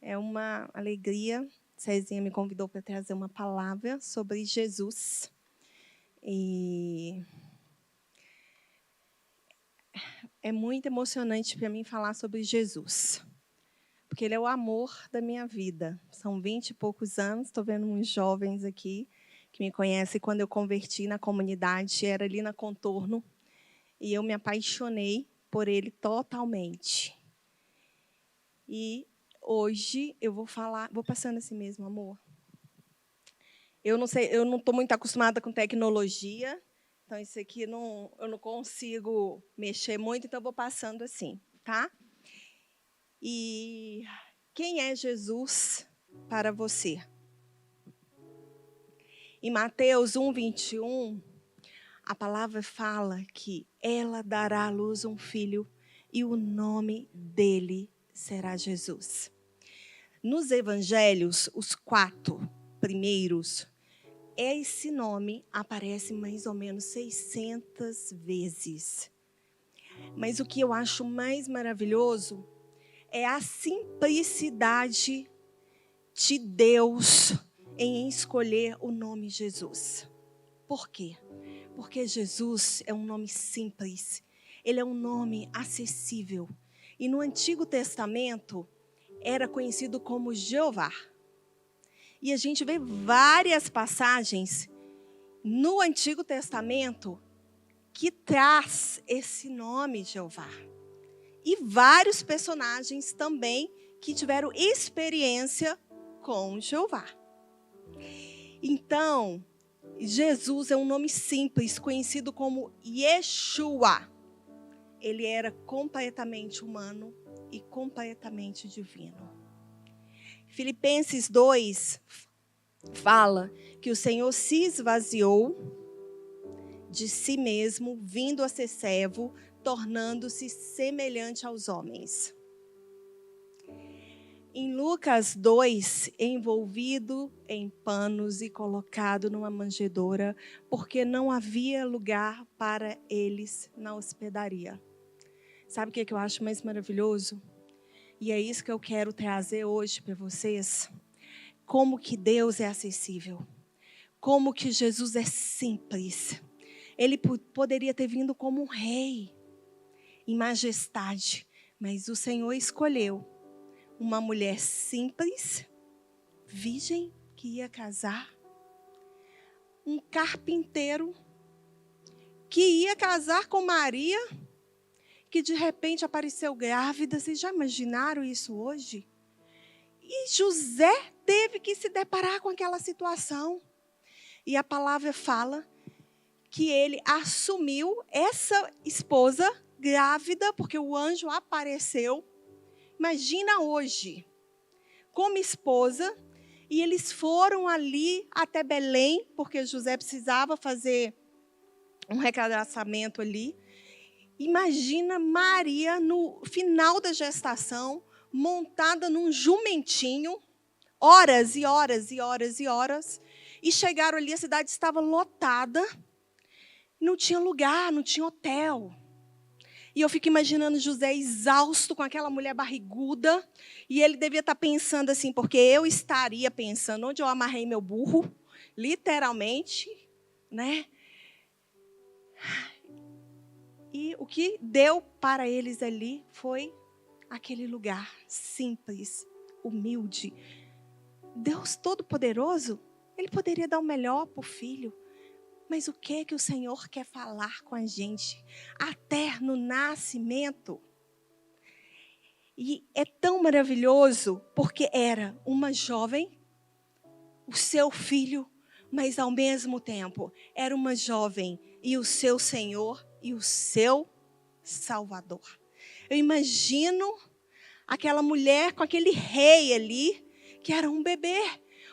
É uma alegria. Cezinha me convidou para trazer uma palavra sobre Jesus. E é muito emocionante para mim falar sobre Jesus, porque ele é o amor da minha vida. São 20 e poucos anos, estou vendo uns jovens aqui que me conhecem. Quando eu converti na comunidade, era ali na Contorno, e eu me apaixonei por ele totalmente. E hoje eu vou falar, vou passando assim mesmo, amor. Eu não sei, eu não estou muito acostumada com tecnologia, então isso aqui eu não consigo mexer muito, então eu vou passando assim, tá? E quem é Jesus para você? Em Mateus 1:21, a palavra fala que ela dará à luz um filho e o nome dele será Jesus. Nos evangelhos, os 4 primeiros, esse nome aparece mais ou menos 600 vezes. Mas o que eu acho mais maravilhoso é a simplicidade de Deus em escolher o nome Jesus. Por quê? Porque Jesus é um nome simples. Ele é um nome acessível. E no Antigo Testamento era conhecido como Jeová. E a gente vê várias passagens no Antigo Testamento que traz esse nome Jeová. E vários personagens também que tiveram experiência com Jeová. Então, Jesus é um nome simples, conhecido como Yeshua. Ele era completamente humano e completamente divino. Filipenses 2 fala que o Senhor se esvaziou de si mesmo, vindo a ser servo, tornando-se semelhante aos homens. Em Lucas 2, envolvido em panos e colocado numa manjedoura, porque não havia lugar para eles na hospedaria. Sabe o que eu acho mais maravilhoso? E é isso que eu quero trazer hoje para vocês. Como que Deus é acessível. Como que Jesus é simples. Ele poderia ter vindo como um rei, em majestade, mas o Senhor escolheu uma mulher simples, virgem, que ia casar, um carpinteiro que ia casar com Maria, que de repente apareceu grávida. Vocês já imaginaram isso hoje? E José teve que se deparar com aquela situação. E a palavra fala que ele assumiu essa esposa grávida, porque o anjo apareceu. Imagina hoje, como esposa, e eles foram ali até Belém, porque José precisava fazer um recadastramento ali. Imagina Maria no final da gestação, montada num jumentinho, horas e horas e horas e horas, e chegaram ali, a cidade estava lotada, não tinha lugar, não tinha hotel. E eu fico imaginando José exausto com aquela mulher barriguda. E ele devia estar pensando assim, porque eu estaria pensando onde eu amarrei meu burro, literalmente, né? E o que deu para eles ali foi aquele lugar simples, humilde. Deus Todo-Poderoso, Ele poderia dar o melhor para o filho. Mas o que o Senhor quer falar com a gente? Até no nascimento. E é tão maravilhoso, porque era uma jovem, o seu filho, mas ao mesmo tempo era uma jovem e o seu Senhor e o seu Salvador. Eu imagino aquela mulher com aquele rei ali, que era um bebê.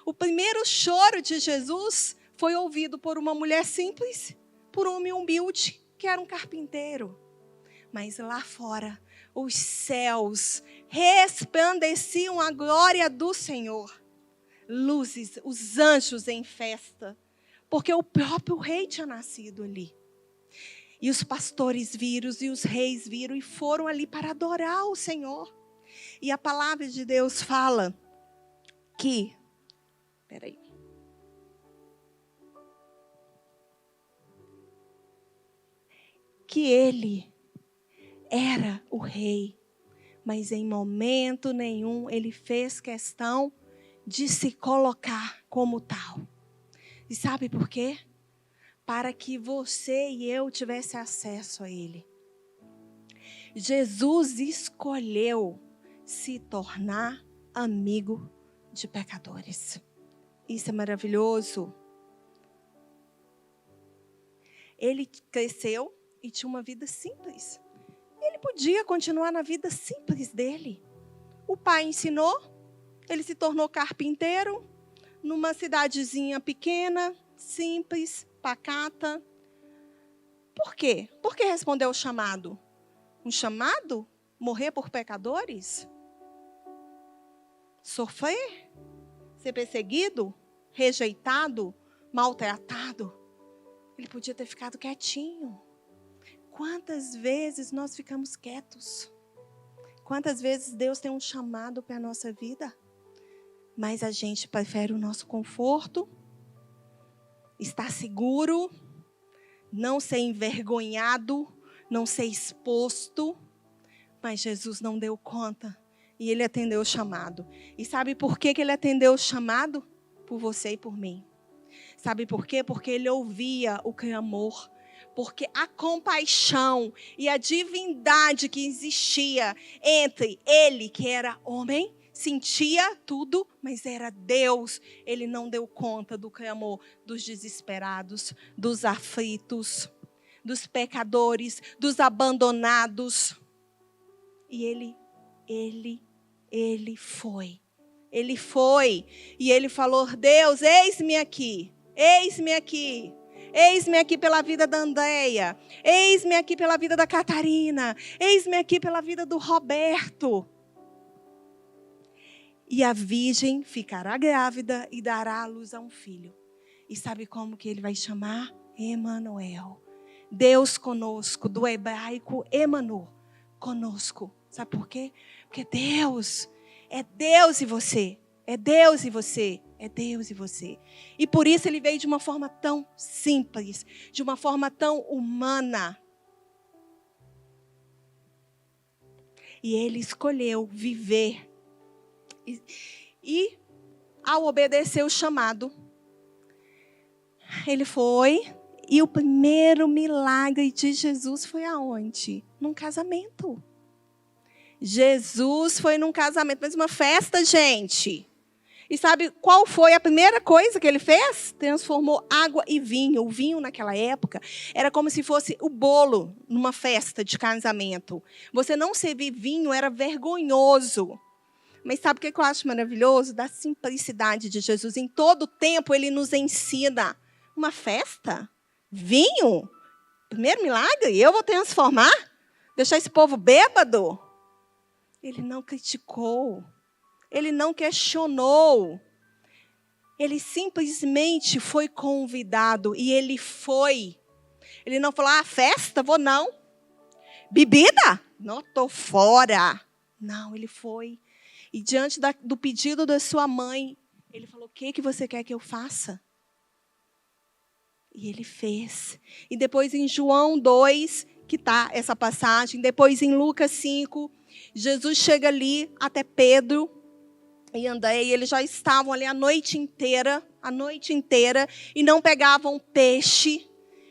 O primeiro choro de Jesus foi ouvido por uma mulher simples, por um homem humilde, que era um carpinteiro. Mas lá fora, os céus resplandeciam a glória do Senhor. Luzes, os anjos em festa, porque o próprio rei tinha nascido ali. E os pastores viram e os reis viram e foram ali para adorar o Senhor. E a palavra de Deus fala aqui. Peraí. Que ele era o rei, mas em momento nenhum ele fez questão de se colocar como tal. E sabe por quê? Para que você e eu tivesse acesso a ele. Jesus escolheu se tornar amigo de pecadores. Isso é maravilhoso. Ele cresceu e tinha uma vida simples. Ele podia continuar na vida simples dele. O pai ensinou, ele se tornou carpinteiro, numa cidadezinha pequena, simples, pacata. Por quê? Por que respondeu o chamado? Um chamado? Morrer por pecadores? Sofrer? Ser perseguido? Rejeitado? Maltratado? Ele podia ter ficado quietinho. Quantas vezes nós ficamos quietos? Quantas vezes Deus tem um chamado para a nossa vida? Mas a gente prefere o nosso conforto, estar seguro, não ser envergonhado, não ser exposto. Mas Jesus não deu conta e ele atendeu o chamado. E sabe por que ele atendeu o chamado? Por você e por mim. Sabe por quê? Porque ele ouvia o clamor. Porque a compaixão e a divindade que existia entre ele, que era homem, sentia tudo, mas era Deus. Ele não deu conta do clamor dos desesperados, dos aflitos, dos pecadores, dos abandonados. E ele foi. Ele foi. E ele falou: Deus, eis-me aqui. Eis-me aqui. Eis-me aqui pela vida da Andréia. Eis-me aqui pela vida da Catarina. Eis-me aqui pela vida do Roberto. E a virgem ficará grávida e dará à luz a um filho. E sabe como que ele vai chamar? Emanuel. Deus conosco, do hebraico Emanu, conosco. Sabe por quê? Porque Deus é Deus e você. É Deus e você. É Deus e você. E por isso ele veio de uma forma tão simples, de uma forma tão humana. E ele escolheu viver. E ao obedecer o chamado, ele foi. E o primeiro milagre de Jesus foi aonde? Num casamento. Jesus foi num casamento, mas uma festa, gente. E sabe qual foi a primeira coisa que ele fez? Transformou água e vinho. O vinho naquela época era como se fosse o bolo numa festa de casamento. Você não servir vinho era vergonhoso. Mas sabe o que eu acho maravilhoso? Da simplicidade de Jesus. Em todo tempo ele nos ensina. Uma festa? Vinho? Primeiro milagre? Eu vou transformar? Deixar esse povo bêbado? Ele não criticou. Ele não questionou. Ele simplesmente foi convidado. E ele foi. Ele não falou, festa? Vou não. Bebida? Não, estou fora. Não, ele foi. E diante do pedido da sua mãe, ele falou, o que você quer que eu faça? E ele fez. E depois em João 2, que está essa passagem, depois em Lucas 5, Jesus chega ali até Pedro e André, e eles já estavam ali a noite inteira, e não pegavam peixe.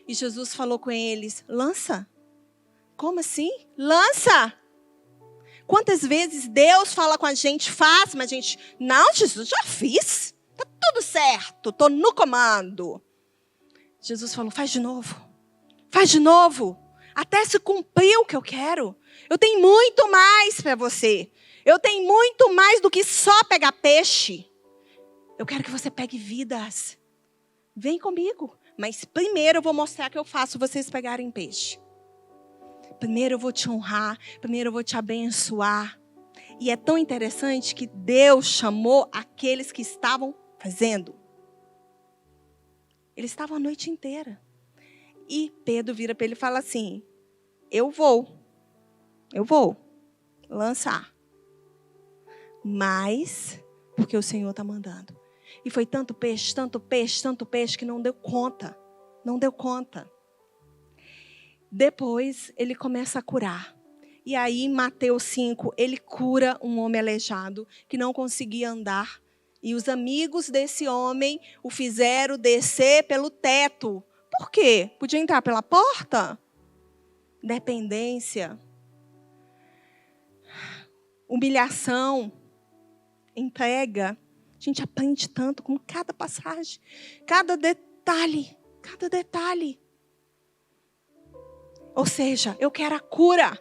E Jesus falou com eles, lança. Como assim? Lança. Quantas vezes Deus fala com a gente, faz, mas a gente, não, Jesus, já fiz. Está tudo certo, estou no comando. Jesus falou, faz de novo. Faz de novo. Até se cumprir o que eu quero. Eu tenho muito mais para você. Eu tenho muito mais do que só pegar peixe. Eu quero que você pegue vidas. Vem comigo. Mas primeiro eu vou mostrar que eu faço vocês pegarem peixe. Primeiro eu vou te honrar. Primeiro eu vou te abençoar. E é tão interessante que Deus chamou aqueles que estavam fazendo. Eles estavam a noite inteira. E Pedro vira para ele e fala assim, eu vou lançar. Mas porque o Senhor está mandando. E foi tanto peixe, tanto peixe, tanto peixe, que não deu conta. Não deu conta. Depois, ele começa a curar. E aí, em Mateus 5, ele cura um homem aleijado, que não conseguia andar. E os amigos desse homem o fizeram descer pelo teto. Por quê? Podia entrar pela porta? Dependência. Humilhação. Entrega. A gente aprende tanto com cada passagem. Cada detalhe. Cada detalhe. Ou seja, eu quero a cura.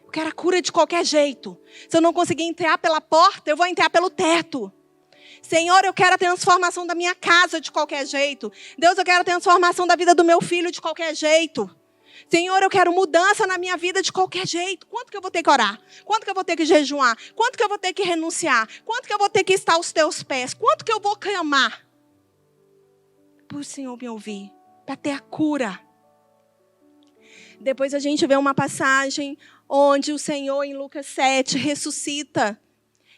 Eu quero a cura de qualquer jeito. Se eu não conseguir entrar pela porta, eu vou entrar pelo teto. Senhor, eu quero a transformação da minha casa de qualquer jeito. Deus, eu quero a transformação da vida do meu filho de qualquer jeito. Senhor, eu quero mudança na minha vida de qualquer jeito. Quanto que eu vou ter que orar? Quanto que eu vou ter que jejuar? Quanto que eu vou ter que renunciar? Quanto que eu vou ter que estar aos teus pés? Quanto que eu vou clamar? Para o Senhor me ouvir. Para ter a cura. Depois a gente vê uma passagem onde o Senhor, em Lucas 7, ressuscita.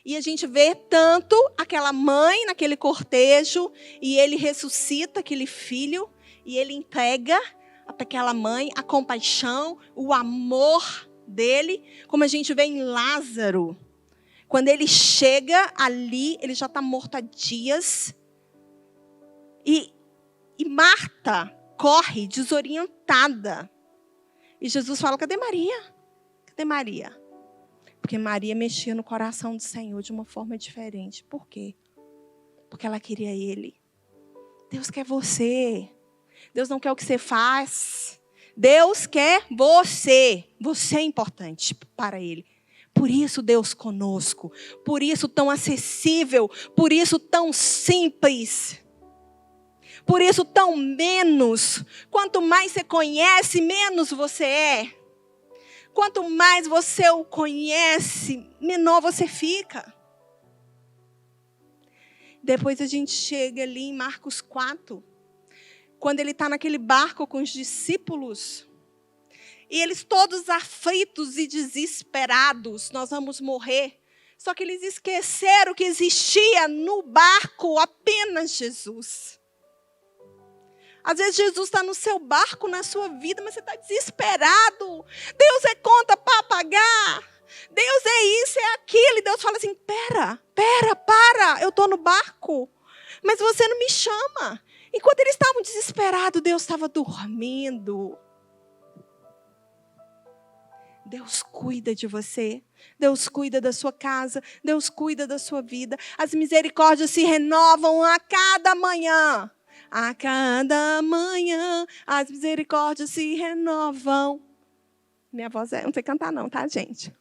E a gente vê tanto aquela mãe naquele cortejo, e ele ressuscita aquele filho, e ele entrega para aquela mãe a compaixão, o amor dele, como a gente vê em Lázaro. Quando ele chega ali, ele já está morto há dias. E Marta corre desorientada. E Jesus fala, cadê Maria? Cadê Maria? Porque Maria mexia no coração do Senhor de uma forma diferente. Por quê? Porque ela queria Ele. Deus quer você. Deus não quer o que você faz. Deus quer você. Você é importante para Ele. Por isso Deus conosco. Por isso tão acessível. Por isso tão simples. Por isso tão menos. Quanto mais você conhece, menos você é. Quanto mais você o conhece, menor você fica. Depois a gente chega ali em Marcos 4, quando ele está naquele barco com os discípulos, e eles todos aflitos e desesperados, nós vamos morrer. Só que eles esqueceram que existia no barco apenas Jesus. Às vezes Jesus está no seu barco, na sua vida, mas você está desesperado. Deus é conta para pagar. Deus é isso, é aquilo. E Deus fala assim, para. Eu estou no barco. Mas você não me chama. Enquanto eles estavam desesperados, Deus estava dormindo. Deus cuida de você. Deus cuida da sua casa. Deus cuida da sua vida. As misericórdias se renovam a cada manhã. A cada manhã as misericórdias se renovam. Minha voz não sei cantar não, tá, gente?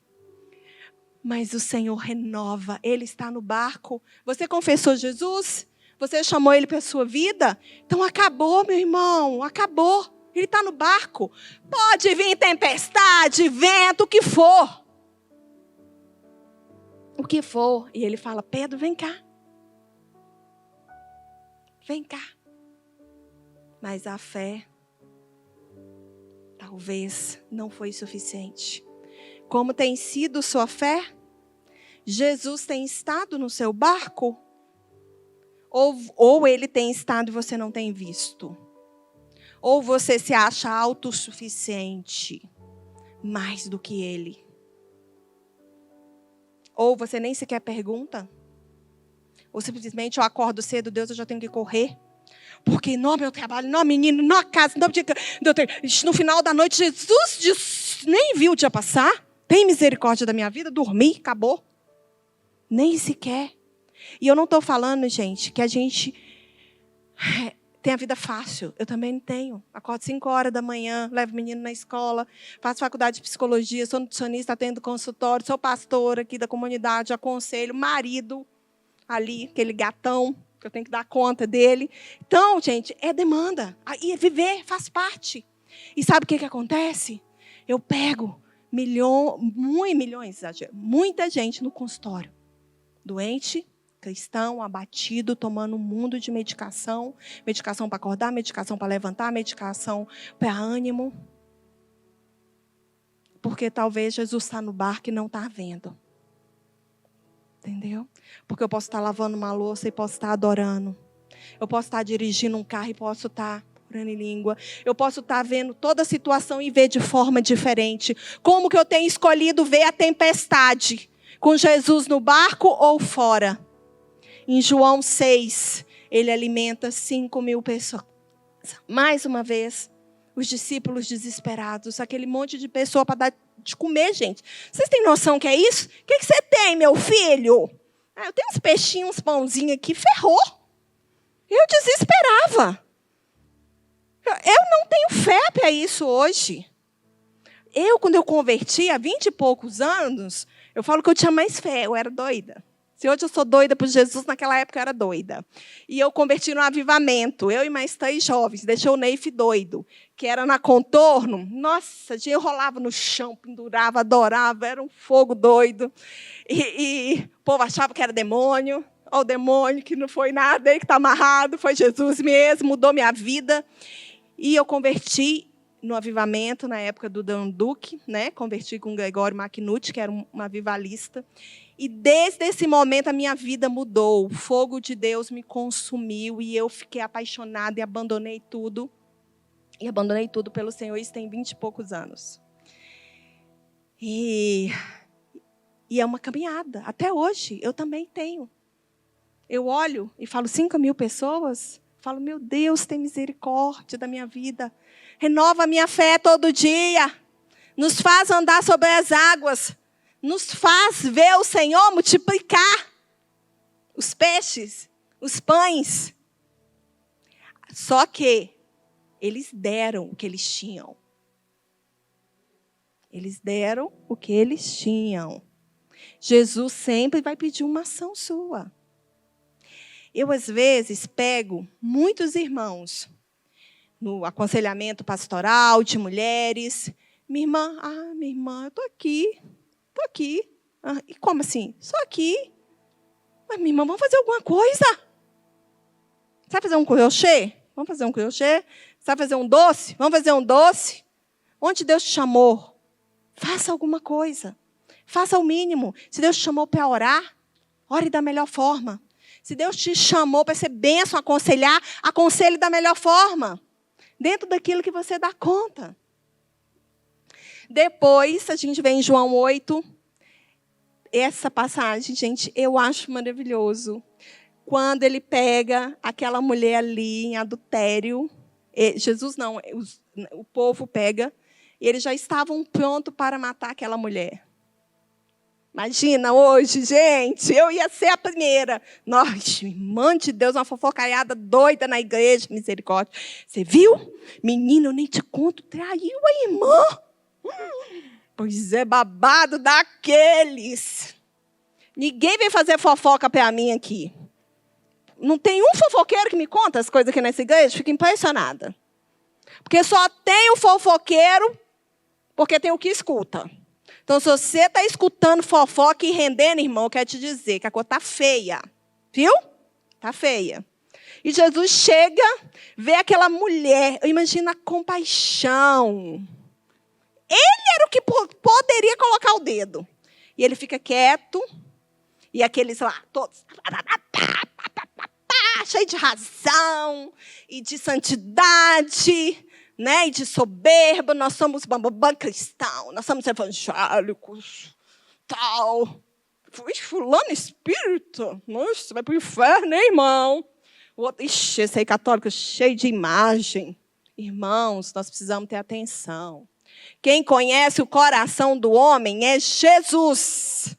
Mas o Senhor renova. Ele está no barco. Você confessou Jesus? Você chamou Ele para a sua vida? Então acabou, meu irmão. Acabou. Ele está no barco. Pode vir tempestade, vento, o que for. O que for. E Ele fala, Pedro, vem cá. Vem cá. Mas a fé talvez não foi suficiente. Como tem sido sua fé? Jesus tem estado no seu barco? Ou ele tem estado e você não tem visto? Ou você se acha autossuficiente mais do que ele? Ou você nem sequer pergunta? Ou simplesmente eu acordo cedo, Deus, eu já tenho que correr? Porque no meu trabalho, no menino, na casa, no final da noite, Jesus nem viu o dia passar. Tem misericórdia da minha vida, dormi, acabou. Nem sequer. E eu não estou falando, gente, que a gente tem a vida fácil. Eu também não tenho. Acordo 5 horas da manhã, levo o menino na escola, faço faculdade de psicologia, sou nutricionista, atendo consultório, sou pastora aqui da comunidade, aconselho, marido ali, aquele gatão, que eu tenho que dar conta dele. Então, gente, é demanda. E viver faz parte. E sabe o que acontece? Eu pego muita gente no consultório. Doente, cristão, abatido, tomando um mundo de medicação. Medicação para acordar, medicação para levantar, medicação para ânimo. Porque talvez Jesus está no barco e não está vendo. Entendeu? Porque eu posso estar lavando uma louça e posso estar adorando. Eu posso estar dirigindo um carro e posso estar orando em língua. Eu posso estar vendo toda a situação e ver de forma diferente. Como que eu tenho escolhido ver a tempestade? Com Jesus no barco ou fora? Em João 6, ele alimenta 5.000 pessoas. Mais uma vez, os discípulos desesperados. Aquele monte de pessoa para dar de comer, gente. Vocês têm noção que é isso? O que você tem, meu filho? Eu tenho uns peixinhos, uns pãozinhos aqui. Ferrou. Eu desesperava. Eu não tenho fé para isso hoje. Quando eu converti, há 20 e poucos anos, eu falo que eu tinha mais fé. Eu era doida. Se hoje eu sou doida por Jesus, naquela época eu era doida. E eu converti no avivamento. Eu e mais 3 jovens. Deixou o Neif doido. Que era na Contorno. Nossa, eu rolava no chão, pendurava, adorava. Era um fogo doido. E o povo achava que era demônio. Olha o demônio, que não foi nada. Ele que está amarrado. Foi Jesus mesmo. Mudou minha vida. E eu converti no avivamento, na época do Dan Duque. Né? Converti com o Gregório Macnucci, que era um avivalista. E desde esse momento a minha vida mudou. O fogo de Deus me consumiu e eu fiquei apaixonada e abandonei tudo. E abandonei tudo pelo Senhor, isso tem 20 e poucos anos. E é uma caminhada. Até hoje, eu também tenho. Eu olho e falo, 5.000 pessoas? Falo, meu Deus, tem misericórdia da minha vida. Renova a minha fé todo dia. Nos faz andar sobre as águas. Nos faz ver o Senhor multiplicar os peixes, os pães. Só que eles deram o que eles tinham. Eles deram o que eles tinham. Jesus sempre vai pedir uma ação sua. Eu, às vezes, pego muitos irmãos no aconselhamento pastoral de mulheres. Minha irmã, eu estou aqui. Estou aqui. E como assim? Só aqui. Mas, minha irmã, vamos fazer alguma coisa? Sabe fazer um crochê? Vamos fazer um crochê? Sabe fazer um doce? Vamos fazer um doce? Onde Deus te chamou? Faça alguma coisa. Faça o mínimo. Se Deus te chamou para orar, ore da melhor forma. Se Deus te chamou para ser bênção, aconselhar, aconselhe da melhor forma. Dentro daquilo que você dá conta. Depois, a gente vem em João 8. Essa passagem, gente, eu acho maravilhoso. Quando ele pega aquela mulher ali em adultério. Jesus não, o povo pega. E eles já estavam prontos para matar aquela mulher. Imagina hoje, gente, eu ia ser a primeira. Nossa, irmã de Deus, uma fofocaiada doida na igreja, misericórdia. Você viu? Menina, eu nem te conto, traiu a irmã. Pois é, babado daqueles. Ninguém vem fazer fofoca para mim aqui. Não tem um fofoqueiro que me conta as coisas aqui nessa igreja? Fico impressionada. Porque só tem o fofoqueiro porque tem o que escuta. Então, se você está escutando fofoca e rendendo, irmão, eu quero te dizer que a coisa está feia. Viu? Está feia. E Jesus chega, vê aquela mulher, eu imagino a compaixão. Ele era o que poderia colocar o dedo. E ele fica quieto, e aqueles lá, todos, cheio de razão, e de santidade, né? E de soberba, nós somos bambambam cristão, nós somos evangélicos, tal. Fulano espírito, nossa, vai para o inferno, hein, irmão? O outro, ixi, esse aí católico cheio de imagem. Irmãos, nós precisamos ter atenção. Quem conhece o coração do homem é Jesus.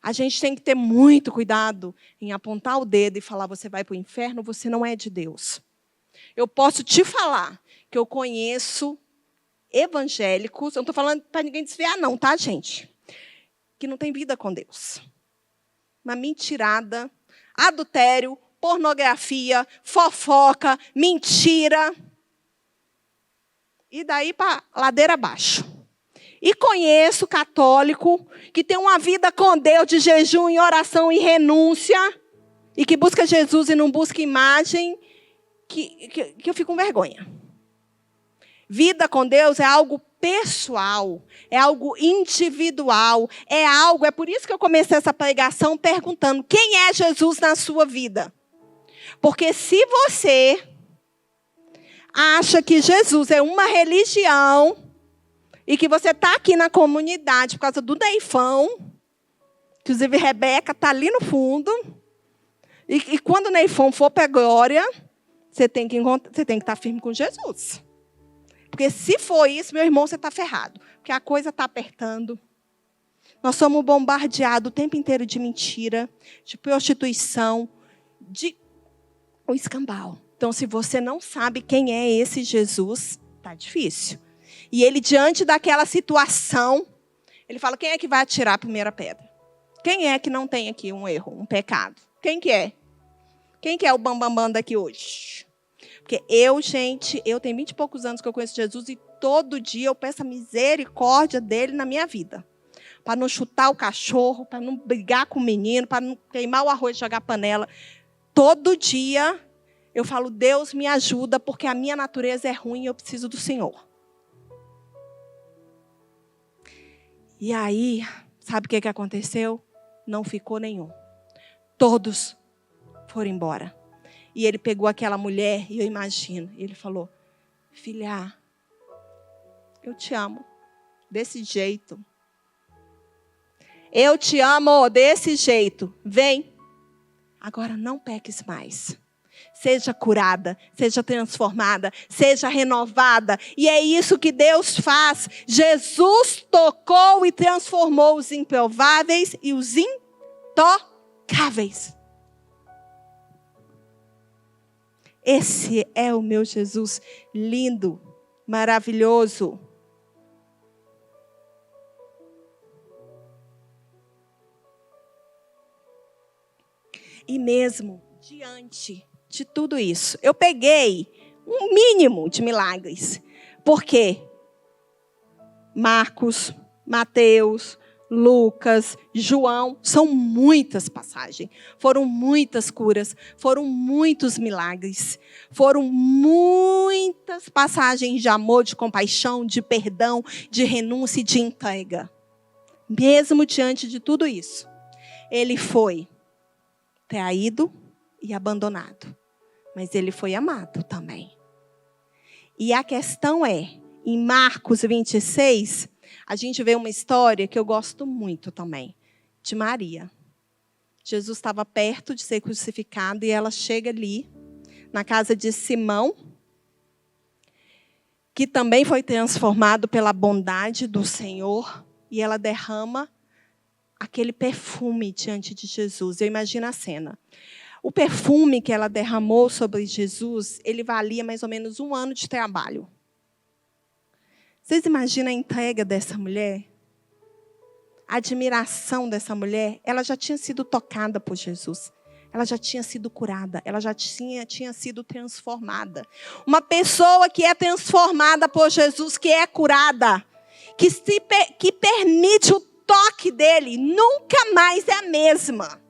A gente tem que ter muito cuidado em apontar o dedo e falar, você vai para o inferno, você não é de Deus. Eu posso te falar que eu conheço evangélicos, eu não estou falando para ninguém desviar não, tá, gente? Que não tem vida com Deus. Uma mentirada, adultério, pornografia, fofoca, mentira. E daí para ladeira abaixo. E conheço católico que tem uma vida com Deus de jejum e oração e renúncia, e que busca Jesus e não busca imagem, que eu fico com vergonha. Vida com Deus é algo pessoal, é algo individual, é por isso que eu comecei essa pregação perguntando: quem é Jesus na sua vida? Porque se você acha que Jesus é uma religião e que você está aqui na comunidade por causa do Neifão, inclusive Rebeca está ali no fundo, e quando o Neifão for para a glória, você tem que estar firme com Jesus. Porque se for isso, meu irmão, você está ferrado. Porque a coisa está apertando. Nós somos bombardeados o tempo inteiro de mentira, de prostituição, de o escambau. Então, se você não sabe quem é esse Jesus, está difícil. E ele, diante daquela situação, ele fala: quem é que vai atirar a primeira pedra? Quem é que não tem aqui um erro, um pecado? Quem que é? Quem que é o bambambam daqui hoje? Porque eu tenho 20 e poucos anos que eu conheço Jesus e todo dia eu peço a misericórdia dele na minha vida. Para não chutar o cachorro, para não brigar com o menino, para não queimar o arroz e jogar panela. Todo dia eu falo: Deus me ajuda, porque a minha natureza é ruim e eu preciso do Senhor. E aí, sabe o que aconteceu? Não ficou nenhum. Todos foram embora. E ele pegou aquela mulher, e eu imagino, e ele falou: filha, eu te amo desse jeito. Eu te amo desse jeito. Vem. Agora não peques mais. Seja curada, seja transformada, seja renovada. E é isso que Deus faz. Jesus tocou e transformou os improváveis e os intocáveis. Esse é o meu Jesus lindo, maravilhoso. E mesmo diante de tudo isso, eu peguei um mínimo de milagres. Porque Marcos, Mateus, Lucas, João, são muitas passagens. Foram muitas curas, foram muitos milagres. Foram muitas passagens de amor, de compaixão, de perdão, de renúncia e de entrega. Mesmo diante de tudo isso, ele foi traído e abandonado. Mas ele foi amado também. E a questão é, em Marcos 26, a gente vê uma história que eu gosto muito também, de Maria. Jesus estava perto de ser crucificado e ela chega ali, na casa de Simão, que também foi transformado pela bondade do Senhor, e ela derrama aquele perfume diante de Jesus. Eu imagino a cena. O perfume que ela derramou sobre Jesus, ele valia mais ou menos 1 ano de trabalho. Vocês imaginam a entrega dessa mulher? A admiração dessa mulher? Ela já tinha sido tocada por Jesus. Ela já tinha sido curada. Ela já tinha sido transformada. Uma pessoa que é transformada por Jesus, que é curada, que permite o toque dele, nunca mais é a mesma.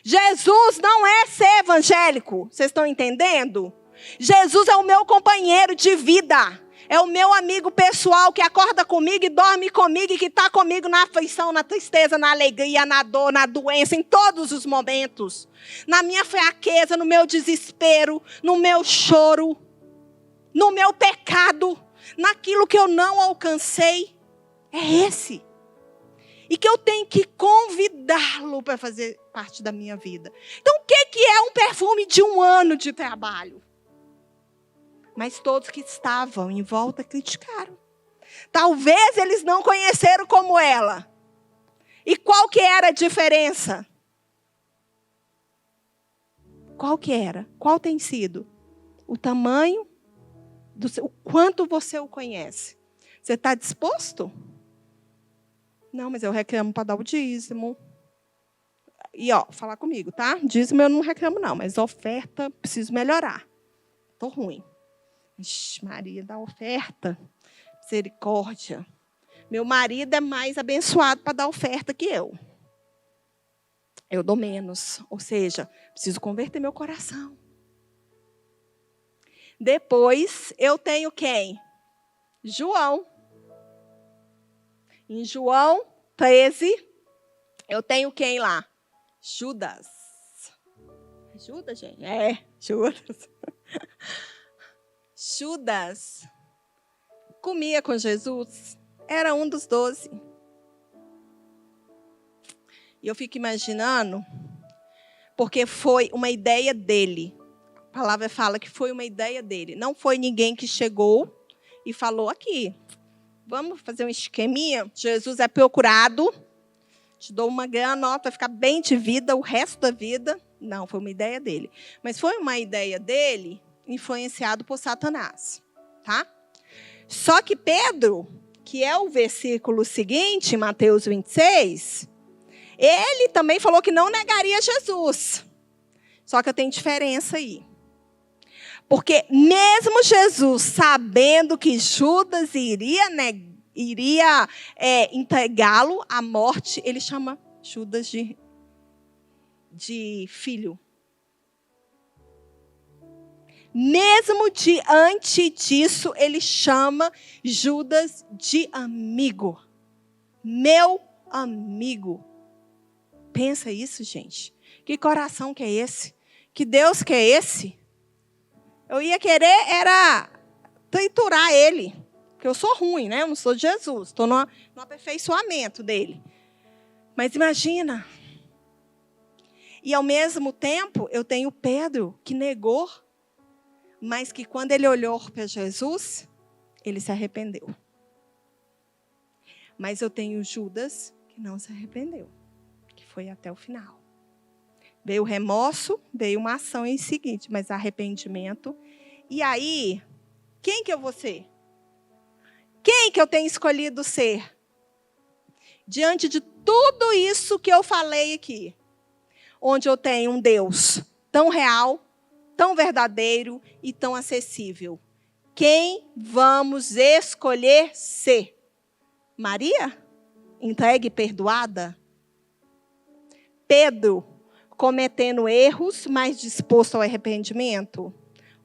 Jesus não é ser evangélico. Vocês estão entendendo? Jesus é o meu companheiro de vida. É o meu amigo pessoal que acorda comigo e dorme comigo e que está comigo na aflição, na tristeza, na alegria, na dor, na doença, em todos os momentos. Na minha fraqueza, no meu desespero, no meu choro, no meu pecado, naquilo que eu não alcancei. É esse. E que eu tenho que convidá-lo para fazer parte da minha vida. Então, o que é um perfume de 1 ano de trabalho? Mas todos que estavam em volta criticaram. Talvez eles não conheceram como ela. E qual que era a diferença? Qual que era? Qual tem sido? O tamanho, o quanto você o conhece. Você está disposto? Não, mas eu reclamo para dar o dízimo. E, falar comigo, tá? Dízimo eu não reclamo, não. Mas oferta, preciso melhorar. Estou ruim. Ixi, Maria, dá oferta. Misericórdia. Meu marido é mais abençoado para dar oferta que eu. Eu dou menos. Ou seja, preciso converter meu coração. Depois eu tenho quem? João. Em João 13, eu tenho quem lá? Judas. Judas, gente? Judas. Judas comia com Jesus, era um dos 12. E eu fico imaginando, porque foi uma ideia dele. A palavra fala que foi uma ideia dele. Não foi ninguém que chegou e falou aqui, vamos fazer um esqueminha? Jesus é procurado, te dou uma grande nota, vai ficar bem de vida o resto da vida. Não, foi uma ideia dele. Mas foi uma ideia dele influenciado por Satanás, tá? Só que Pedro, que é o versículo seguinte, Mateus 26, ele também falou que não negaria Jesus. Só que tem diferença aí. Porque mesmo Jesus, sabendo que Judas iria entregá-lo à morte, ele chama Judas de filho. Mesmo diante disso, ele chama Judas de amigo. Meu amigo. Pensa isso, gente. Que coração que é esse? Que Deus que é esse? Eu ia querer era triturar ele. Porque eu sou ruim, né? Eu não sou Jesus. Estou no aperfeiçoamento dele. Mas imagina. E ao mesmo tempo, eu tenho Pedro, que negou, mas que quando ele olhou para Jesus, ele se arrependeu. Mas eu tenho Judas, que não se arrependeu, que foi até o final. Veio o remorso, veio uma ação em seguinte, mas arrependimento. E aí, quem que eu vou ser? Quem que eu tenho escolhido ser? Diante de tudo isso que eu falei aqui, onde eu tenho um Deus tão real, tão verdadeiro e tão acessível. Quem vamos escolher ser? Maria? Entregue e perdoada? Pedro, cometendo erros, mas disposto ao arrependimento?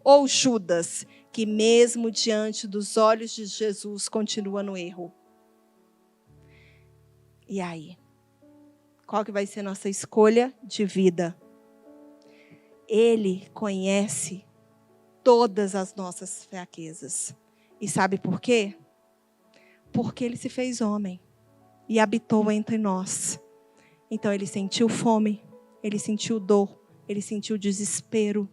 Ou Judas, que mesmo diante dos olhos de Jesus continua no erro? E aí? Qual que vai ser nossa escolha de vida? Ele conhece todas as nossas fraquezas. E sabe por quê? Porque ele se fez homem e habitou entre nós. Então ele sentiu fome, ele sentiu dor, ele sentiu desespero.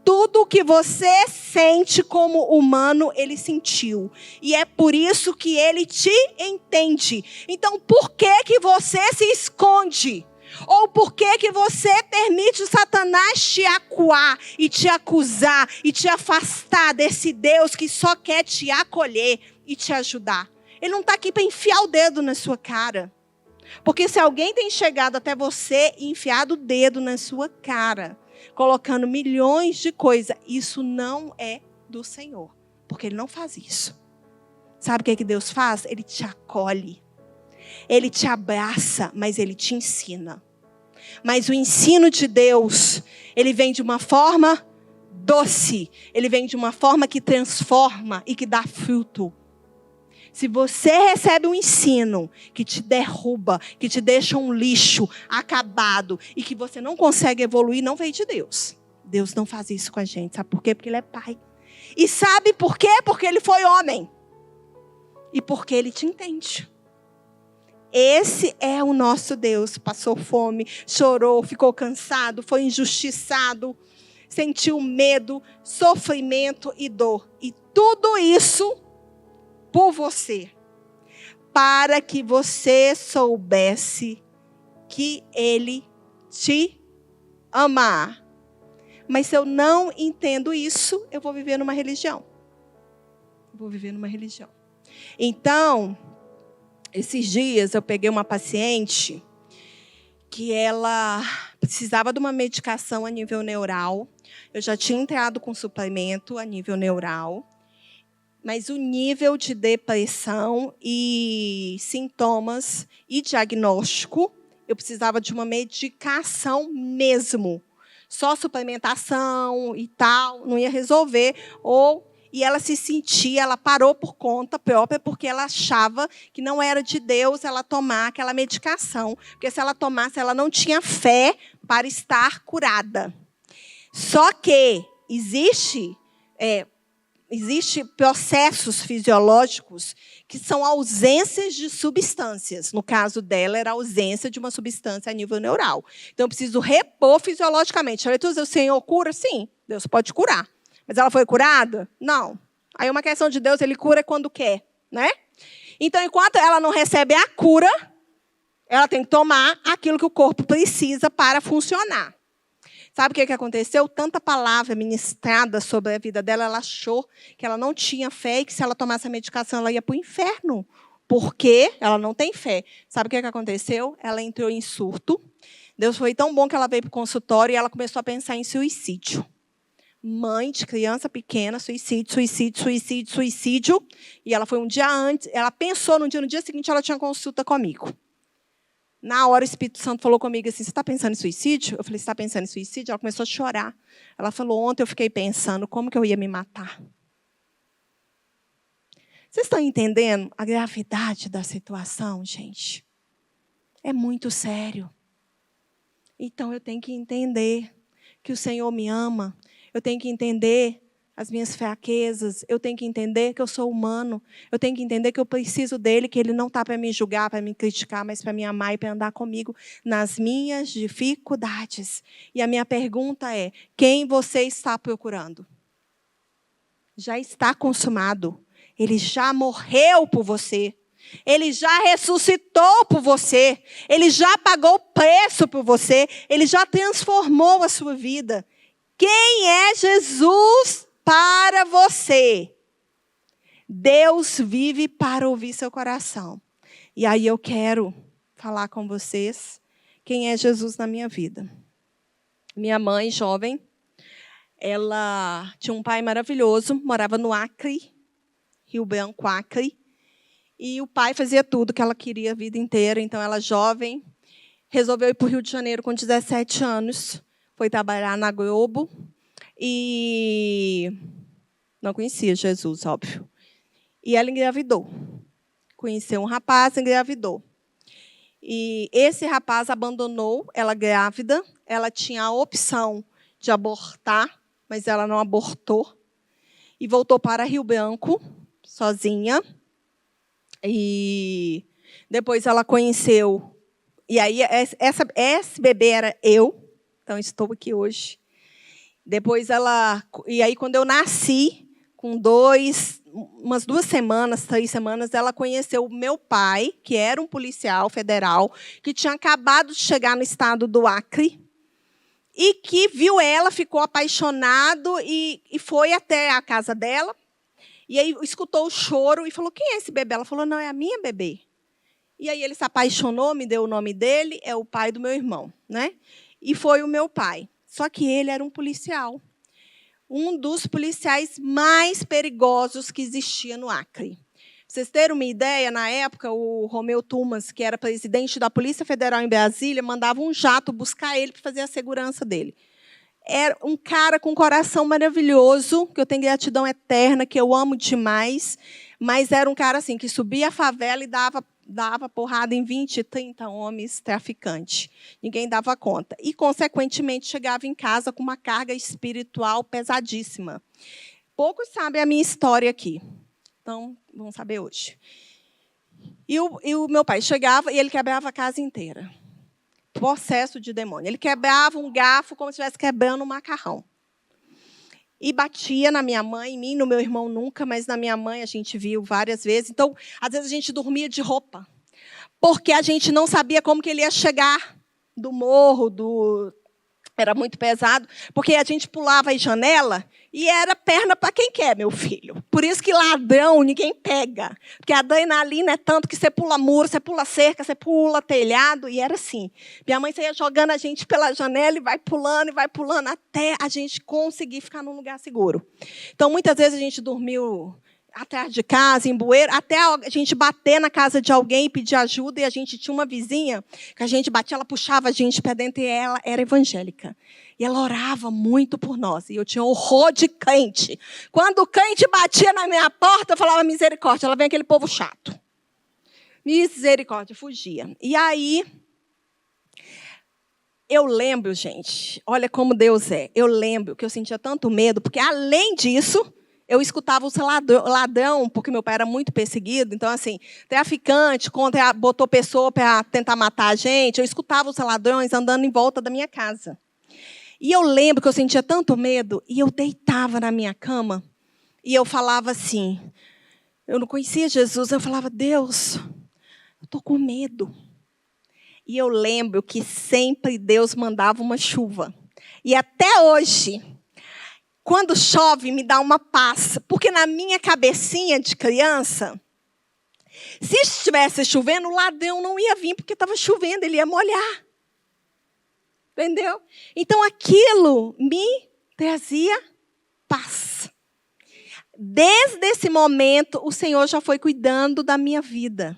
Tudo o que você sente como humano, ele sentiu. E é por isso que ele te entende. Então, por que você se esconde? Ou por que você permite o Satanás te acuar e te acusar e te afastar desse Deus que só quer te acolher e te ajudar? Ele não está aqui para enfiar o dedo na sua cara. Porque se alguém tem chegado até você e enfiado o dedo na sua cara, colocando milhões de coisas, isso não é do Senhor. Porque Ele não faz isso. Sabe o que Deus faz? Ele te acolhe. Ele te abraça, mas Ele te ensina. Mas o ensino de Deus, ele vem de uma forma doce. Ele vem de uma forma que transforma e que dá fruto. Se você recebe um ensino que te derruba, que te deixa um lixo acabado e que você não consegue evoluir, não veio de Deus. Deus não faz isso com a gente. Sabe por quê? Porque Ele é Pai. E sabe por quê? Porque Ele foi homem. E porque Ele te entende. Esse é o nosso Deus. Passou fome, chorou, ficou cansado, foi injustiçado, sentiu medo, sofrimento e dor. E tudo isso por você, para que você soubesse que Ele te ama. Mas se eu não entendo isso, eu vou viver numa religião. Então, esses dias eu peguei uma paciente que ela precisava de uma medicação a nível neural. Eu já tinha entrado com suplemento a nível neural. Mas o nível de depressão e sintomas e diagnóstico, eu precisava de uma medicação mesmo. só suplementação e tal não ia resolver. E ela se sentia, ela parou por conta própria, porque ela achava que não era de Deus ela tomar aquela medicação. Porque se ela tomasse, ela não tinha fé para estar curada. Só que existe processos fisiológicos que são ausências de substâncias. No caso dela, era a ausência de uma substância a nível neural. Então, eu preciso repor fisiologicamente. O Senhor cura? Sim, Deus pode curar. Mas ela foi curada? Não. Aí uma questão de Deus, ele cura quando quer, né? Então, enquanto ela não recebe a cura, ela tem que tomar aquilo que o corpo precisa para funcionar. Sabe o que aconteceu? Tanta palavra ministrada sobre a vida dela, ela achou que ela não tinha fé e que se ela tomasse a medicação, ela ia para o inferno. Porque ela não tem fé. Sabe o que aconteceu? Ela entrou em surto. Deus foi tão bom que ela veio para o consultório e ela começou a pensar em suicídio. Mãe de criança pequena, suicídio. E ela foi um dia antes, ela pensou no dia seguinte ela tinha consulta comigo. Na hora o Espírito Santo falou comigo assim, você está pensando em suicídio? Eu falei, você está pensando em suicídio? Ela começou a chorar. Ela falou, ontem eu fiquei pensando como que eu ia me matar. Vocês estão entendendo a gravidade da situação, gente? É muito sério. Então eu tenho que entender que o Senhor me ama. Eu tenho que entender as minhas fraquezas, eu tenho que entender que eu sou humano, eu tenho que entender que eu preciso dele, que ele não está para me julgar, para me criticar, mas para me amar e para andar comigo nas minhas dificuldades. E a minha pergunta é, quem você está procurando? Já está consumado. Ele já morreu por você. Ele já ressuscitou por você. Ele já pagou o preço por você. Ele já transformou a sua vida. Quem é Jesus para você? Deus vive para ouvir seu coração. E aí eu quero falar com vocês quem é Jesus na minha vida. Minha mãe, jovem, ela tinha um pai maravilhoso, morava no Acre, Rio Branco, Acre. E o pai fazia tudo que ela queria a vida inteira. Então, ela, jovem, resolveu ir para o Rio de Janeiro com 17 anos. Foi trabalhar na Globo. E não conhecia Jesus, óbvio. E ela engravidou. Conheceu um rapaz, engravidou. E esse rapaz abandonou ela grávida. Ela tinha a opção de abortar, mas ela não abortou. E voltou para Rio Branco, sozinha. E depois ela conheceu. E aí, esse bebê era eu. Então, estou aqui hoje. Depois e aí, quando eu nasci, com umas 2 semanas, 3 semanas, ela conheceu o meu pai, que era um policial federal, que tinha acabado de chegar no estado do Acre, e que viu ela, ficou apaixonado e foi até a casa dela. E aí escutou o choro e falou, quem é esse bebê? Ela falou, não, é a minha bebê. E aí ele se apaixonou, me deu o nome dele, é o pai do meu irmão, né? E foi o meu pai. Só que ele era um policial. Um dos policiais mais perigosos que existia no Acre. Para vocês terem uma ideia, na época, o Romeu Tumas, que era presidente da Polícia Federal em Brasília, mandava um jato buscar ele para fazer a segurança dele. Era um cara com um coração maravilhoso, que eu tenho gratidão eterna, que eu amo demais, mas era um cara assim que subia a favela e dava porrada em 20, 30 homens traficantes. Ninguém dava conta. E, consequentemente, chegava em casa com uma carga espiritual pesadíssima. Poucos sabem a minha história aqui. Então, vamos saber hoje. E o meu pai chegava e ele quebrava a casa inteira. Processo de demônio. Ele quebrava um garfo como se estivesse quebrando um macarrão. E batia na minha mãe, em mim, no meu irmão nunca, mas na minha mãe a gente viu várias vezes. Então, às vezes a gente dormia de roupa, porque a gente não sabia como que ele ia chegar do morro, era muito pesado, porque a gente pulava a janela e era perna para quem quer, meu filho. Por isso que ladrão ninguém pega, porque a adrenalina é tanto que você pula muro, você pula cerca, você pula telhado, e era assim. Minha mãe saía jogando a gente pela janela e vai pulando até a gente conseguir ficar num lugar seguro. Então, muitas vezes a gente dormiu atrás de casa, em bueiro, até a gente bater na casa de alguém e pedir ajuda. E a gente tinha uma vizinha que a gente batia, ela puxava a gente para dentro e ela era evangélica. E ela orava muito por nós. E eu tinha horror de crente. Quando o crente batia na minha porta, eu falava misericórdia. Ela vem aquele povo chato. Misericórdia, fugia. E aí, eu lembro, gente, olha como Deus é. Eu lembro que eu sentia tanto medo, porque além disso, eu escutava os ladrão, porque meu pai era muito perseguido. Então, assim, traficante, botou pessoa para tentar matar a gente. Eu escutava os ladrões andando em volta da minha casa. E eu lembro que eu sentia tanto medo, e eu deitava na minha cama, e eu falava assim, eu não conhecia Jesus, eu falava, Deus, eu estou com medo. E eu lembro que sempre Deus mandava uma chuva. E até hoje, quando chove, me dá uma paz. Porque na minha cabecinha de criança, se estivesse chovendo, o ladrão não ia vir, porque estava chovendo, ele ia molhar. Entendeu? Então, aquilo me trazia paz. Desde esse momento, o Senhor já foi cuidando da minha vida.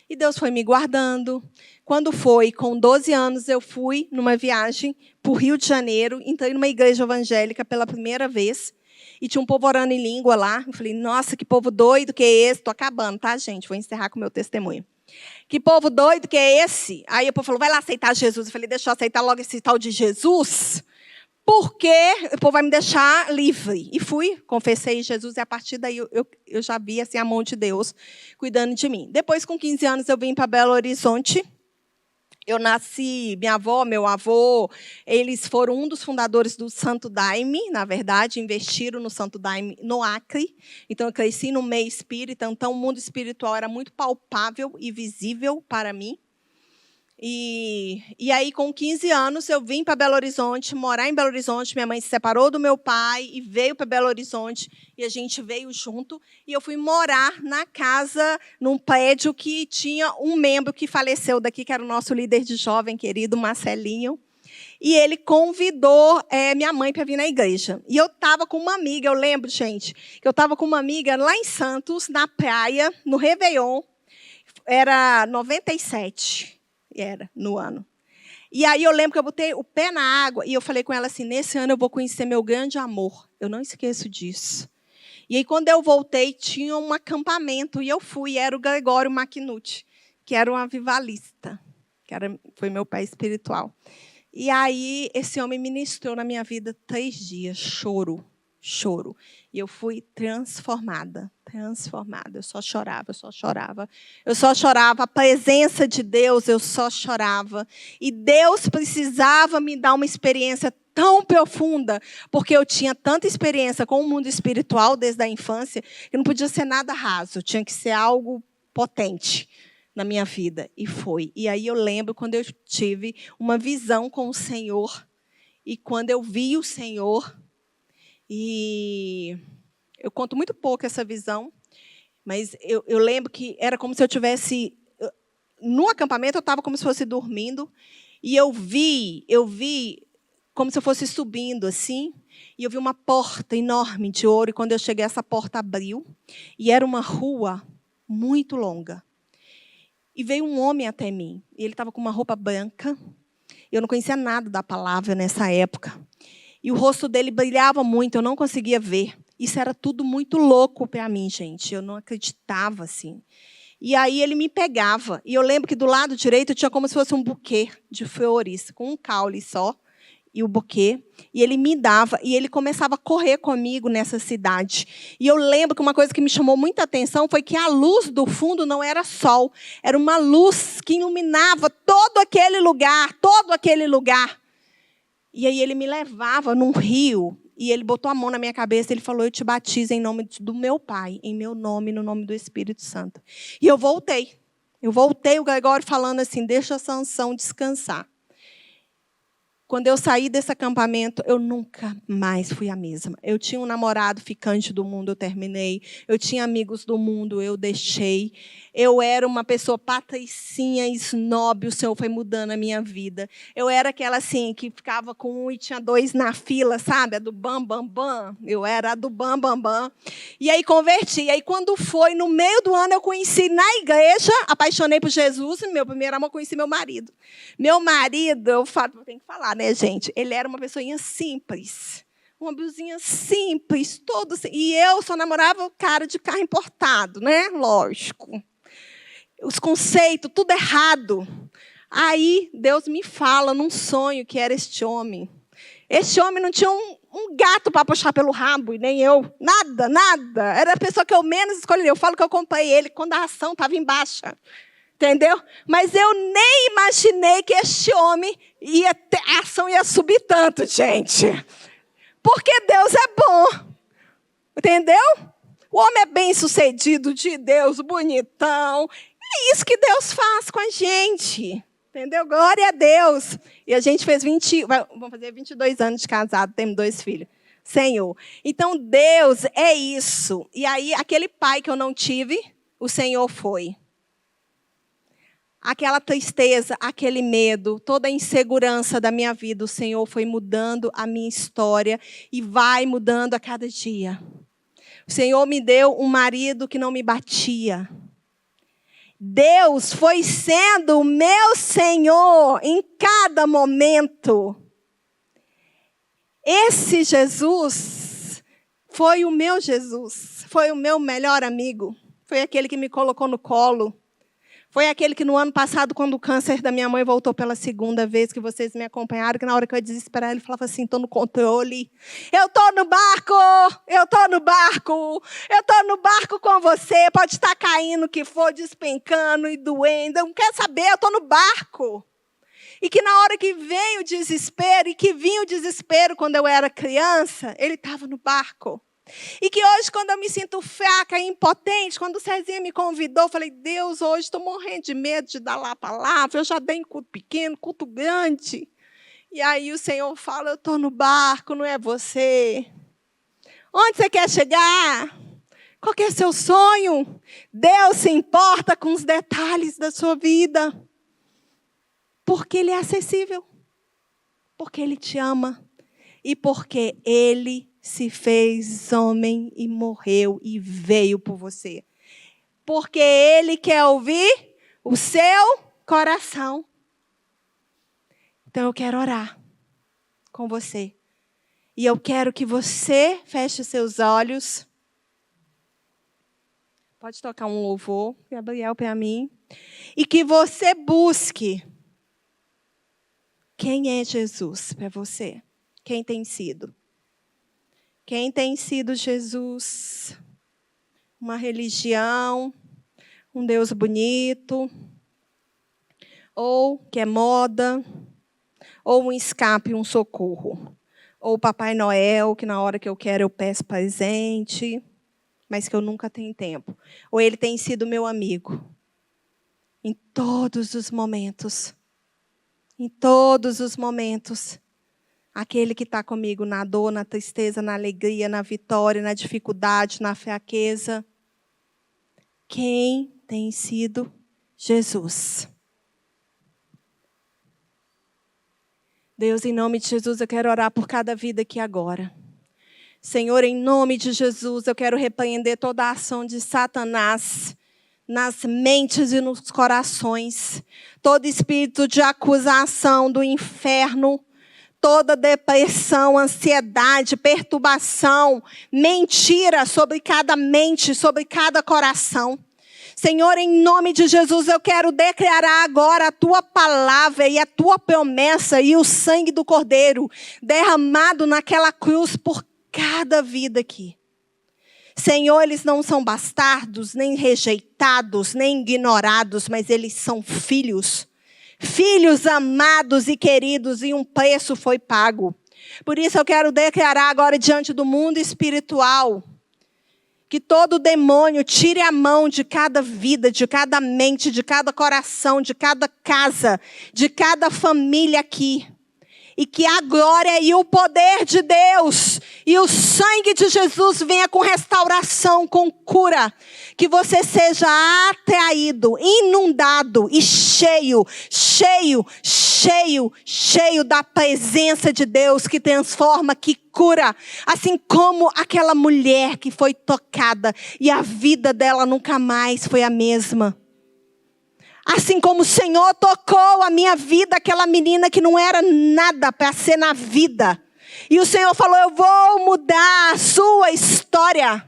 E Deus foi me guardando. Quando foi, com 12 anos, eu fui numa viagem para o Rio de Janeiro. Entrei numa igreja evangélica pela primeira vez. E tinha um povo orando em língua lá. Eu falei, nossa, que povo doido que é esse? Estou acabando, tá, gente? Vou encerrar com o meu testemunho. Que povo doido que é esse? Aí o povo falou, vai lá aceitar Jesus. Eu falei, deixa eu aceitar logo esse tal de Jesus, porque o povo vai me deixar livre. E fui, confessei Jesus, e a partir daí eu já vi assim, a mão de Deus cuidando de mim. Depois, com 15 anos, eu vim para Belo Horizonte. Eu nasci, minha avó, meu avô, eles foram um dos fundadores do Santo Daime, na verdade, investiram no Santo Daime no Acre. Então, eu cresci no meio espírita, então o mundo espiritual era muito palpável e visível para mim. E aí, com 15 anos, eu vim para Belo Horizonte, morar em Belo Horizonte. Minha mãe se separou do meu pai e veio para Belo Horizonte. E a gente veio junto. E eu fui morar na casa, num prédio que tinha um membro que faleceu daqui, que era o nosso líder de jovem querido, Marcelinho. E ele convidou minha mãe para vir na igreja. E eu estava com uma amiga, eu lembro, gente, que eu estava com uma amiga lá em Santos, na praia, no Réveillon. Era 97. Era, no ano. E aí eu lembro que eu botei o pé na água e eu falei com ela assim, nesse ano eu vou conhecer meu grande amor. Eu não esqueço disso. E aí quando eu voltei, tinha um acampamento e eu fui, era o Gregório Macnucci, que era um avivalista, foi meu pai espiritual. E aí esse homem ministrou na minha vida 3 dias, choro. E eu fui transformada. Eu só chorava. A presença de Deus, eu só chorava. E Deus precisava me dar uma experiência tão profunda, porque eu tinha tanta experiência com o mundo espiritual desde a infância, que não podia ser nada raso, tinha que ser algo potente na minha vida. E foi. E aí eu lembro quando eu tive uma visão com o Senhor, e quando eu vi o Senhor. E eu conto muito pouco essa visão, mas eu lembro que era como se eu tivesse... No acampamento, eu estava como se fosse dormindo, e eu vi como se eu fosse subindo, assim, e eu vi uma porta enorme de ouro, e quando eu cheguei, essa porta abriu, e era uma rua muito longa. E veio um homem até mim, e ele estava com uma roupa branca, eu não conhecia nada da palavra nessa época. E o rosto dele brilhava muito, eu não conseguia ver. Isso era tudo muito louco para mim, gente. Eu não acreditava, assim. E aí ele me pegava. E eu lembro que do lado direito tinha como se fosse um buquê de flores, com um caule só, e o buquê. E ele me dava, e ele começava a correr comigo nessa cidade. E eu lembro que uma coisa que me chamou muita atenção foi que a luz do fundo não era sol. Era uma luz que iluminava todo aquele lugar. E aí ele me levava num rio, e ele botou a mão na minha cabeça, e ele falou, eu te batizo em nome do meu Pai, em meu nome, no nome do Espírito Santo. E eu voltei, o Gregório falando assim, deixa a Sansão descansar. Quando eu saí desse acampamento, eu nunca mais fui a mesma. Eu tinha um namorado ficante do mundo, eu terminei. Eu tinha amigos do mundo, eu deixei. Eu era uma pessoa patricinha, snob, o Senhor foi mudando a minha vida. Eu era aquela assim, que ficava com um e tinha dois na fila, sabe? A do bam, bam, bam. Eu era a do bam, bam, bam. E aí converti. E aí quando foi, no meio do ano, eu conheci na igreja, apaixonei por Jesus, meu primeiro amor, conheci meu marido. Meu marido, eu tenho que falar, né, gente? Ele era uma pessoinha simples. Uma blusinha simples, todo assim. E eu só namorava o cara de carro importado, né? Lógico. Os conceitos, tudo errado. Aí, Deus me fala num sonho que era este homem. Este homem não tinha um gato para puxar pelo rabo, e nem eu. Nada, nada. Era a pessoa que eu menos escolhi. Eu falo que eu acompanhei ele quando a ação estava em baixa. Entendeu? Mas eu nem imaginei que este homem a ação ia subir tanto, gente. Porque Deus é bom. Entendeu? O homem é bem sucedido de Deus, bonitão. É isso que Deus faz com a gente. Entendeu? Glória a Deus. E a gente fez vamos fazer 22 anos de casado, temos 2 filhos. Senhor. Então, Deus é isso. E aí, aquele pai que eu não tive, o Senhor foi. Aquela tristeza, aquele medo, toda a insegurança da minha vida, o Senhor foi mudando a minha história e vai mudando a cada dia. O Senhor me deu um marido que não me batia. Deus foi sendo o meu Senhor em cada momento. Esse Jesus foi o meu Jesus, foi o meu melhor amigo, foi aquele que me colocou no colo. Foi aquele que no ano passado, quando o câncer da minha mãe voltou pela segunda vez, que vocês me acompanharam, que na hora que eu ia desesperar, ele falava assim, estou no controle. Eu estou no barco, eu estou no barco, eu estou no barco com você. Pode estar caindo o que for, despencando e doendo. Eu não quero saber, eu estou no barco. E que na hora que vem o desespero, e que vinha o desespero quando eu era criança, ele estava no barco. E que hoje, quando eu me sinto fraca e impotente, quando o Cezinha me convidou, eu falei, Deus, hoje estou morrendo de medo de dar lá a palavra, eu já dei em culto pequeno, culto grande. E aí o Senhor fala, eu estou no barco, não é você. Onde você quer chegar? Qual que é seu sonho? Deus se importa com os detalhes da sua vida. Porque Ele é acessível. Porque Ele te ama. E porque Ele se fez homem e morreu e veio por você. Porque Ele quer ouvir o seu coração. Então eu quero orar com você. E eu quero que você feche seus olhos. Pode tocar um louvor, Gabriel, para mim. E que você busque quem é Jesus para você. Quem tem sido. Quem tem sido Jesus? Uma religião, um Deus bonito, ou que é moda, ou um escape, um socorro. Ou Papai Noel, que na hora que eu quero eu peço presente, mas que eu nunca tenho tempo. Ou ele tem sido meu amigo. Em todos os momentos. Em todos os momentos. Aquele que está comigo na dor, na tristeza, na alegria, na vitória, na dificuldade, na fraqueza. Quem tem sido Jesus? Deus, em nome de Jesus, eu quero orar por cada vida aqui agora. Senhor, em nome de Jesus, eu quero repreender toda a ação de Satanás nas mentes e nos corações. Todo espírito de acusação do inferno, toda depressão, ansiedade, perturbação, mentira sobre cada mente, sobre cada coração. Senhor, em nome de Jesus, eu quero declarar agora a Tua palavra e a Tua promessa e o sangue do Cordeiro derramado naquela cruz por cada vida aqui. Senhor, eles não são bastardos, nem rejeitados, nem ignorados, mas eles são filhos. Filhos amados e queridos, e um preço foi pago. Por isso eu quero declarar agora diante do mundo espiritual, que todo demônio tire a mão de cada vida, de cada mente, de cada coração, de cada casa, de cada família aqui. E que a glória e o poder de Deus e o sangue de Jesus venha com restauração, com cura. Que você seja atraído, inundado e cheio da presença de Deus que transforma, que cura. Assim como aquela mulher que foi tocada e a vida dela nunca mais foi a mesma. Assim como o Senhor tocou a minha vida, aquela menina que não era nada para ser na vida. E o Senhor falou, eu vou mudar a sua história.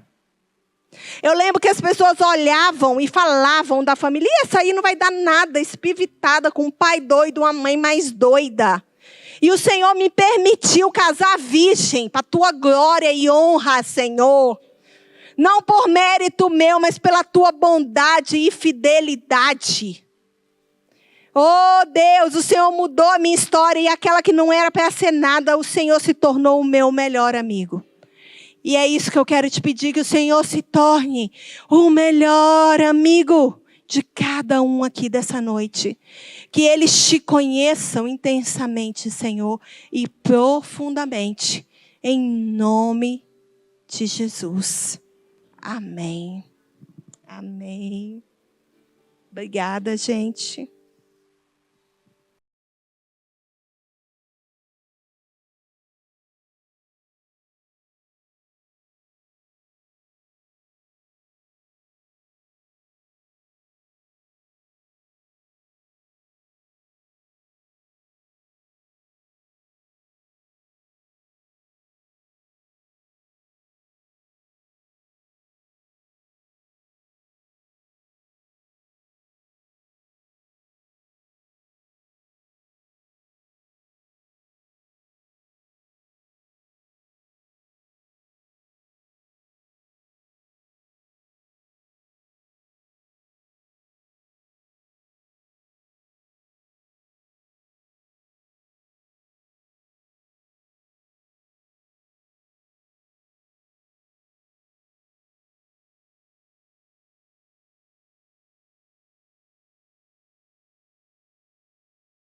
Eu lembro que as pessoas olhavam e falavam da família, e essa aí não vai dar nada, espivitada com um pai doido, uma mãe mais doida. E o Senhor me permitiu casar virgem, para a tua glória e honra, Senhor. Não por mérito meu, mas pela tua bondade e fidelidade. Oh Deus, o Senhor mudou a minha história e aquela que não era para ser nada, o Senhor se tornou o meu melhor amigo. E é isso que eu quero te pedir, que o Senhor se torne o melhor amigo de cada um aqui dessa noite. Que eles te conheçam intensamente, Senhor, e profundamente, em nome de Jesus. Amém. Amém. Obrigada, gente.